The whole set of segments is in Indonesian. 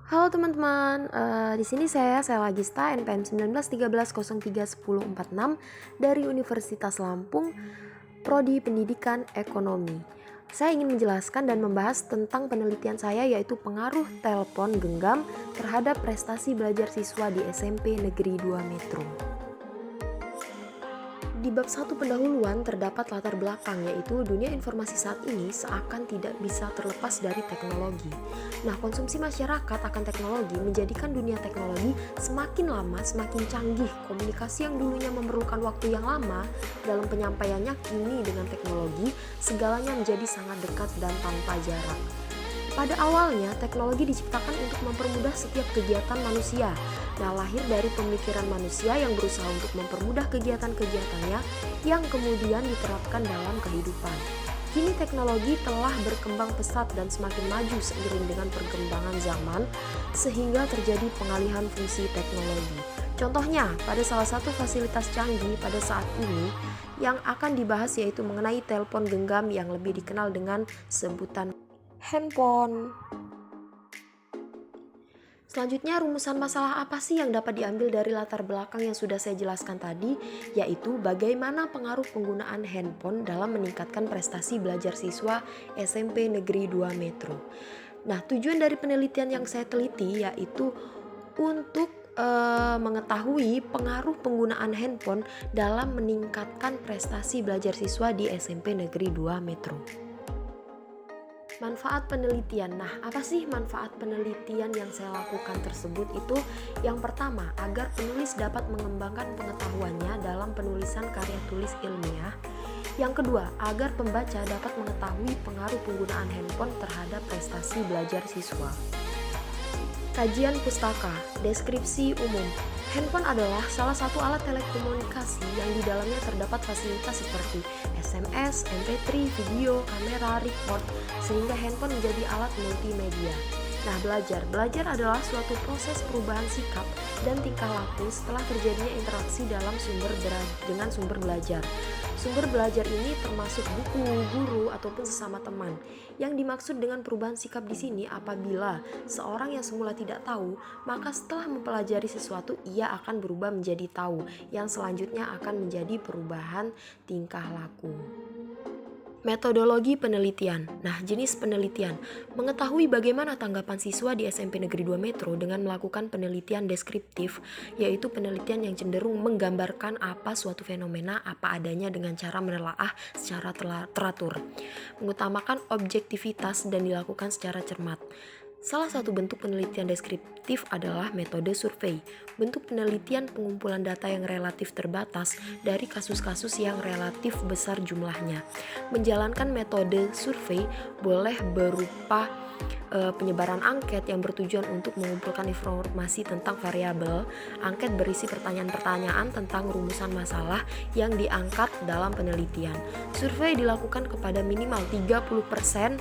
Halo teman-teman, di sini saya Lagista NPM 1913031046 dari Universitas Lampung, Prodi Pendidikan Ekonomi. Saya ingin menjelaskan dan membahas tentang penelitian saya, yaitu pengaruh telepon genggam terhadap prestasi belajar siswa di SMP Negeri 2 Metro. Di bab 1 pendahuluan terdapat latar belakang, yaitu dunia informasi saat ini seakan tidak bisa terlepas dari teknologi. Nah, konsumsi masyarakat akan teknologi menjadikan dunia teknologi semakin lama semakin canggih. Komunikasi yang dulunya memerlukan waktu yang lama dalam penyampaiannya, kini dengan teknologi segalanya menjadi sangat dekat dan tanpa jarak. Pada awalnya, teknologi diciptakan untuk mempermudah setiap kegiatan manusia. Nah, lahir dari pemikiran manusia yang berusaha untuk mempermudah kegiatan-kegiatannya yang kemudian diterapkan dalam kehidupan. Kini teknologi telah berkembang pesat dan semakin maju seiring dengan perkembangan zaman, sehingga terjadi pengalihan fungsi teknologi. Contohnya, pada salah satu fasilitas canggih pada saat ini yang akan dibahas yaitu mengenai telepon genggam yang lebih dikenal dengan sebutan handphone. Selanjutnya, rumusan masalah apa sih yang dapat diambil dari latar belakang yang sudah saya jelaskan tadi, yaitu bagaimana pengaruh penggunaan handphone dalam meningkatkan prestasi belajar siswa SMP Negeri 2 Metro. Nah, tujuan dari penelitian yang saya teliti yaitu untuk mengetahui pengaruh penggunaan handphone dalam meningkatkan prestasi belajar siswa di SMP Negeri 2 Metro. Manfaat penelitian. Nah, apa sih manfaat penelitian yang saya lakukan tersebut? Itu yang pertama, agar penulis dapat mengembangkan pengetahuannya dalam penulisan karya tulis ilmiah. Yang kedua, agar pembaca dapat mengetahui pengaruh penggunaan handphone terhadap prestasi belajar siswa. Kajian pustaka, deskripsi umum. Handphone adalah salah satu alat telekomunikasi yang di dalamnya terdapat fasilitas seperti SMS, MP3, video, kamera, record, sehingga handphone menjadi alat multimedia. Nah, belajar adalah suatu proses perubahan sikap dan tingkah laku setelah terjadinya interaksi dengan sumber belajar. Sumber belajar ini termasuk buku, guru, ataupun sesama teman. Yang dimaksud dengan perubahan sikap di sini apabila seorang yang semula tidak tahu, maka setelah mempelajari sesuatu ia akan berubah menjadi tahu, yang selanjutnya akan menjadi perubahan tingkah laku. Metodologi penelitian. Nah, jenis penelitian. Mengetahui bagaimana tanggapan siswa di SMP Negeri 2 Metro dengan melakukan penelitian deskriptif, yaitu penelitian yang cenderung menggambarkan apa suatu fenomena apa adanya dengan cara menelaah secara teratur. Mengutamakan objektivitas dan dilakukan secara cermat. Salah satu bentuk penelitian deskriptif adalah metode survei. Bentuk penelitian pengumpulan data yang relatif terbatas dari kasus-kasus yang relatif besar jumlahnya. Menjalankan metode survei boleh berupa penyebaran angket yang bertujuan untuk mengumpulkan informasi tentang variabel. Angket berisi pertanyaan-pertanyaan tentang rumusan masalah yang diangkat dalam penelitian. Survei dilakukan kepada minimal 30%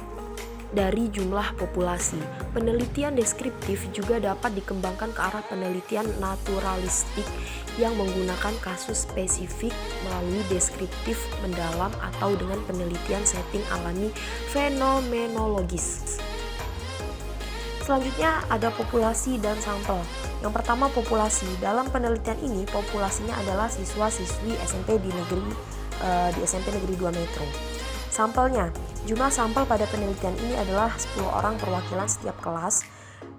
dari jumlah populasi. Penelitian deskriptif juga dapat dikembangkan ke arah penelitian naturalistik yang menggunakan kasus spesifik melalui deskriptif mendalam atau dengan penelitian setting alami fenomenologis. Selanjutnya ada populasi dan sampel. Yang pertama, populasi. Dalam penelitian ini populasinya adalah siswa-siswi SMP di SMP Negeri 2 Metro. Sampelnya, jumlah sampel pada penelitian ini adalah 10 orang perwakilan setiap kelas,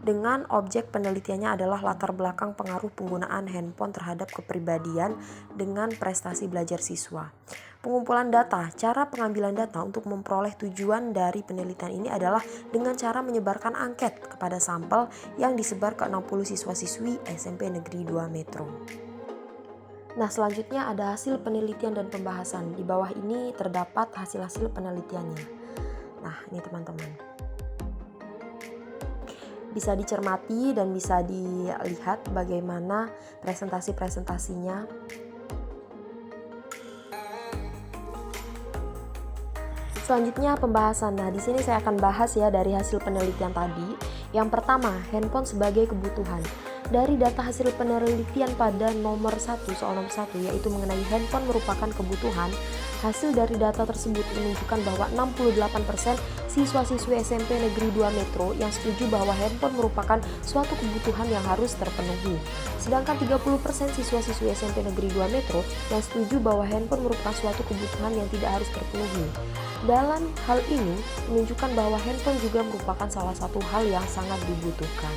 dengan objek penelitiannya adalah latar belakang pengaruh penggunaan handphone terhadap kepribadian dengan prestasi belajar siswa. Pengumpulan data. Cara pengambilan data untuk memperoleh tujuan dari penelitian ini adalah dengan cara menyebarkan angket kepada sampel yang disebar ke 60 siswa-siswi SMP Negeri 2 Metro. Nah, selanjutnya ada hasil penelitian dan pembahasan. Di bawah ini terdapat hasil-hasil penelitiannya. Nah, ini teman-teman. Bisa dicermati dan bisa dilihat bagaimana presentasi-presentasinya. Selanjutnya pembahasan. Nah, di sini saya akan bahas ya dari hasil penelitian tadi, Yang pertama, handphone sebagai kebutuhan. Dari data hasil penelitian pada nomor 1, soal nomor 1, yaitu mengenai handphone merupakan kebutuhan, hasil dari data tersebut menunjukkan bahwa 68% siswa-siswi SMP Negeri 2 Metro yang setuju bahwa handphone merupakan suatu kebutuhan yang harus terpenuhi. Sedangkan 30% siswa-siswi SMP Negeri 2 Metro yang setuju bahwa handphone merupakan suatu kebutuhan yang tidak harus terpenuhi. Dalam hal ini menunjukkan bahwa handphone juga merupakan salah satu hal yang sangat dibutuhkan.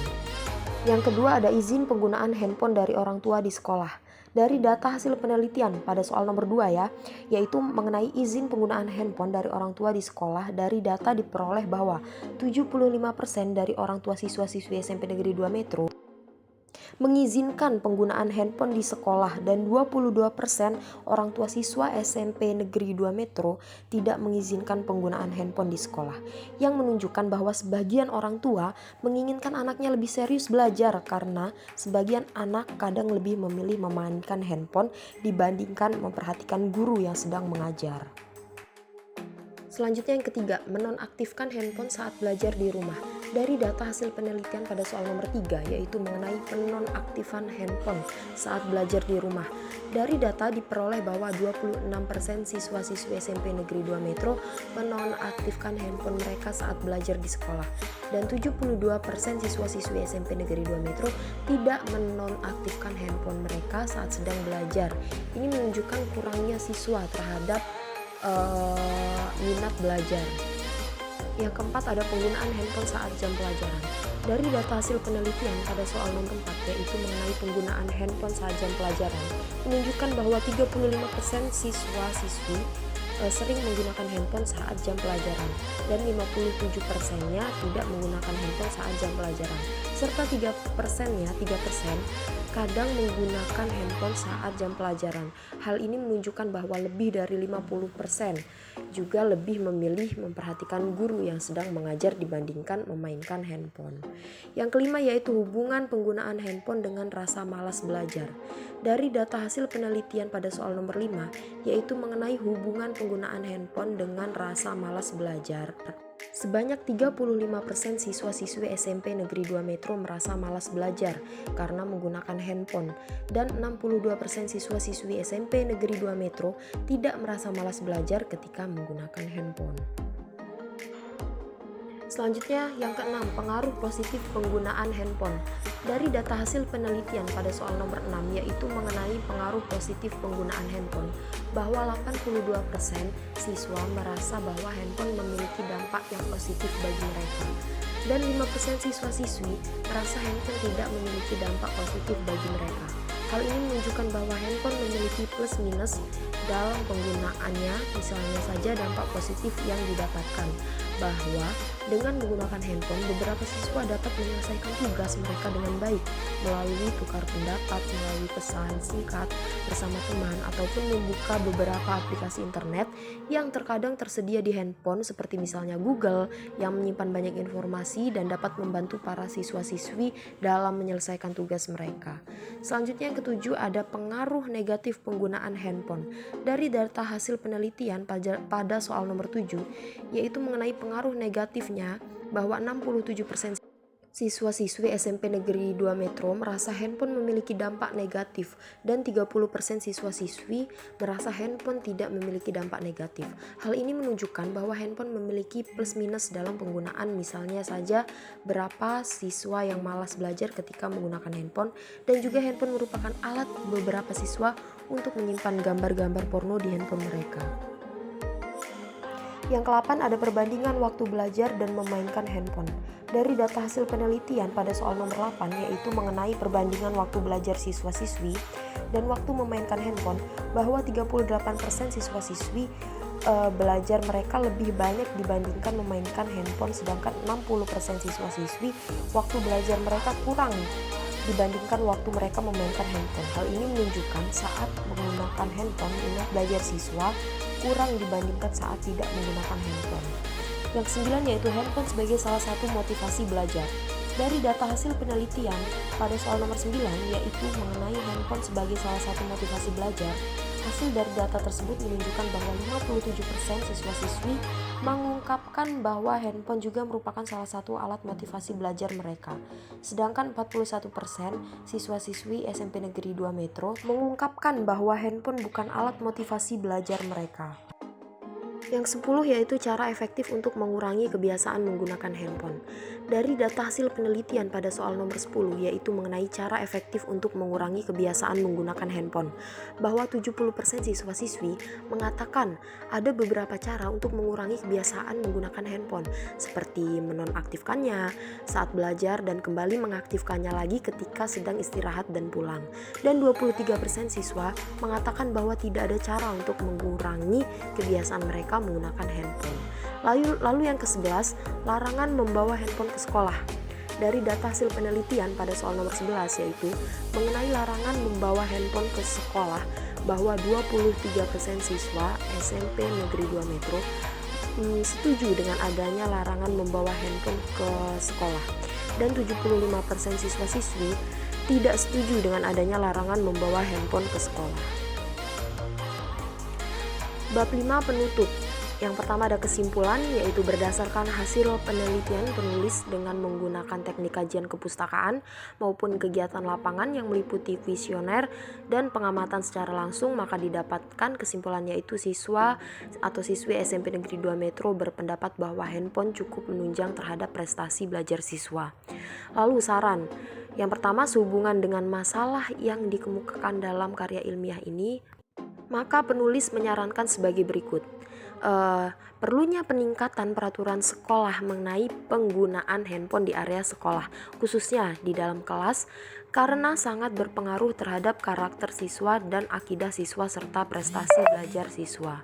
Yang kedua ada izin penggunaan handphone dari orang tua di sekolah. Dari data hasil penelitian pada soal nomor 2 ya, yaitu mengenai izin penggunaan handphone dari orang tua di sekolah, dari data diperoleh bahwa 75% dari orang tua siswa-siswi SMP Negeri 2 Metro mengizinkan penggunaan handphone di sekolah dan 22% orang tua siswa SMP Negeri 2 Metro tidak mengizinkan penggunaan handphone di sekolah, yang menunjukkan bahwa sebagian orang tua menginginkan anaknya lebih serius belajar karena sebagian anak kadang lebih memilih memainkan handphone dibandingkan memperhatikan guru yang sedang mengajar. Selanjutnya yang ketiga, menonaktifkan handphone saat belajar di rumah. Dari data hasil penelitian pada soal nomor 3, yaitu mengenai penonaktifan handphone saat belajar di rumah. Dari data diperoleh bahwa 26% siswa-siswi SMP Negeri 2 Metro menonaktifkan handphone mereka saat belajar di sekolah. Dan 72% siswa-siswi SMP Negeri 2 Metro tidak menonaktifkan handphone mereka saat sedang belajar. Ini menunjukkan kurangnya siswa terhadap minat belajar. Yang keempat ada penggunaan handphone saat jam pelajaran. Dari data hasil penelitian pada soal nomor 4, yaitu mengenai penggunaan handphone saat jam pelajaran, menunjukkan bahwa 35% siswa-siswi sering menggunakan handphone saat jam pelajaran dan 57%-nya tidak menggunakan handphone saat jam pelajaran, serta 3% kadang menggunakan handphone saat jam pelajaran. Hal ini menunjukkan bahwa lebih dari 50% juga lebih memilih memperhatikan guru yang sedang mengajar dibandingkan memainkan handphone. Yang kelima yaitu hubungan penggunaan handphone dengan rasa malas belajar. Dari data hasil penelitian pada soal nomor 5, yaitu mengenai hubungan penggunaan handphone dengan rasa malas belajar. Sebanyak 35% siswa-siswi SMP Negeri 2 Metro merasa malas belajar karena menggunakan handphone, dan 62% siswa-siswi SMP Negeri 2 Metro tidak merasa malas belajar ketika menggunakan handphone. Selanjutnya yang keenam, pengaruh positif penggunaan handphone. Dari data hasil penelitian pada soal nomor 6, yaitu mengenai pengaruh positif penggunaan handphone, bahwa 82% siswa merasa bahwa handphone memiliki dampak yang positif bagi mereka, dan 5% siswa-siswi merasa handphone tidak memiliki dampak positif bagi mereka. Hal ini menunjukkan bahwa handphone memiliki plus minus dalam penggunaannya. Misalnya saja dampak positif yang didapatkan, bahwa dengan menggunakan handphone, beberapa siswa dapat menyelesaikan tugas mereka dengan baik melalui tukar pendapat, melalui pesan singkat bersama teman, ataupun membuka beberapa aplikasi internet yang terkadang tersedia di handphone, seperti misalnya Google yang menyimpan banyak informasi dan dapat membantu para siswa-siswi dalam menyelesaikan tugas mereka. Selanjutnya yang ketujuh ada pengaruh negatif penggunaan handphone. Dari data hasil penelitian pada soal nomor 7, yaitu mengenai pengaruh negatifnya, bahwa 67% siswa-siswi SMP Negeri 2 Metro merasa handphone memiliki dampak negatif, dan 30% siswa-siswi merasa handphone tidak memiliki dampak negatif. Hal ini menunjukkan bahwa handphone memiliki plus minus dalam penggunaan. Misalnya saja berapa siswa yang malas belajar ketika menggunakan handphone, dan juga handphone merupakan alat beberapa siswa untuk menyimpan gambar-gambar porno di handphone mereka. Yang ke-8 ada perbandingan waktu belajar dan memainkan handphone. Dari data hasil penelitian pada soal nomor 8, yaitu mengenai perbandingan waktu belajar siswa-siswi dan waktu memainkan handphone, bahwa 38% siswa-siswi belajar mereka lebih banyak dibandingkan memainkan handphone, sedangkan 60% siswa-siswi waktu belajar mereka kurang dibandingkan waktu mereka memainkan handphone. Hal ini menunjukkan saat menggunakan handphone, minat belajar siswa kurang dibandingkan saat tidak menggunakan handphone. Yang ke-9 yaitu handphone sebagai salah satu motivasi belajar. Dari data hasil penelitian pada soal nomor 9, yaitu mengenai handphone sebagai salah satu motivasi belajar, Hasil dari data tersebut menunjukkan bahwa 57% siswa-siswi mengungkapkan bahwa handphone juga merupakan salah satu alat motivasi belajar mereka. Sedangkan 41% siswa-siswi SMP Negeri 2 Metro mengungkapkan bahwa handphone bukan alat motivasi belajar mereka. Yang 10 yaitu cara efektif untuk mengurangi kebiasaan menggunakan handphone. Dari data hasil penelitian pada soal nomor 10 yaitu mengenai cara efektif untuk mengurangi kebiasaan menggunakan handphone, bahwa 70% siswa-siswi mengatakan ada beberapa cara untuk mengurangi kebiasaan menggunakan handphone, seperti menonaktifkannya saat belajar dan kembali mengaktifkannya lagi ketika sedang istirahat dan pulang. Dan 23% siswa mengatakan bahwa tidak ada cara untuk mengurangi kebiasaan mereka menggunakan handphone. Lalu yang ke-11, larangan membawa handphone ke sekolah. Dari data hasil penelitian pada soal nomor 11 yaitu mengenai larangan membawa handphone ke sekolah, bahwa 23% siswa SMP Negeri 2 Metro setuju dengan adanya larangan membawa handphone ke sekolah, dan 75% siswa-siswi tidak setuju dengan adanya larangan membawa handphone ke sekolah. Bab 5 penutup. Yang pertama ada kesimpulan, yaitu berdasarkan hasil penelitian penulis dengan menggunakan teknik kajian kepustakaan maupun kegiatan lapangan yang meliputi kuesioner dan pengamatan secara langsung, maka didapatkan kesimpulannya yaitu siswa atau siswi SMP Negeri 2 Metro berpendapat bahwa handphone cukup menunjang terhadap prestasi belajar siswa. Lalu saran. Yang pertama, sehubungan dengan masalah yang dikemukakan dalam karya ilmiah ini, maka penulis menyarankan sebagai berikut. Perlunya peningkatan peraturan sekolah mengenai penggunaan handphone di area sekolah, khususnya di dalam kelas, karena sangat berpengaruh terhadap karakter siswa dan akidah siswa serta prestasi belajar siswa.